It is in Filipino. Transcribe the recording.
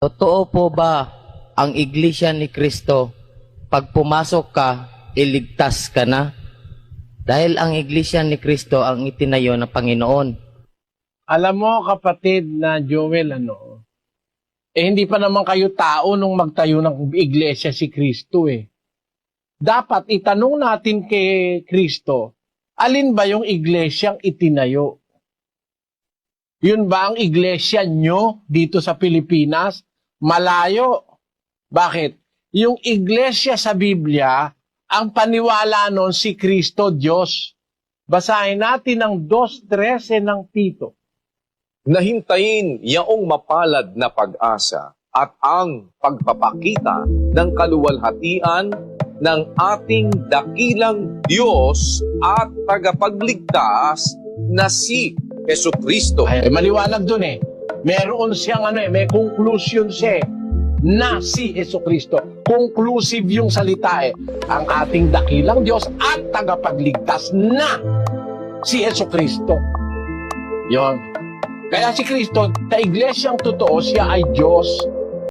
Totoo po ba ang Iglesia ni Kristo, pag pumasok ka, iligtas ka na? Dahil ang Iglesia ni Kristo ang itinayo ng Panginoon. Alam mo, kapatid na Joel, hindi pa naman kayo tao nung magtayo ng iglesia si Kristo eh. Dapat itanong natin kay Kristo, alin ba yung iglesyang itinayo? Yun ba ang iglesia nyo dito sa Pilipinas? Malayo. Bakit? Yung iglesia sa Biblia, ang paniwala nun si Kristo Diyos. Basahin natin ang 2:13 ng Tito. Nahintayin yaong mapalad na pag-asa at ang pagpapakita ng kaluwalhatian ng ating dakilang Diyos at tagapagligtas na si Jesucristo. Ay, maliwanag dun eh. Meron siyang may conclusion siya na si Jesucristo. Conclusive yung salita eh. Ang ating dakilang Diyos at tagapagligtas na si Jesucristo. Yon. Kaya si Kristo, sa iglesyang totoo, siya ay Diyos.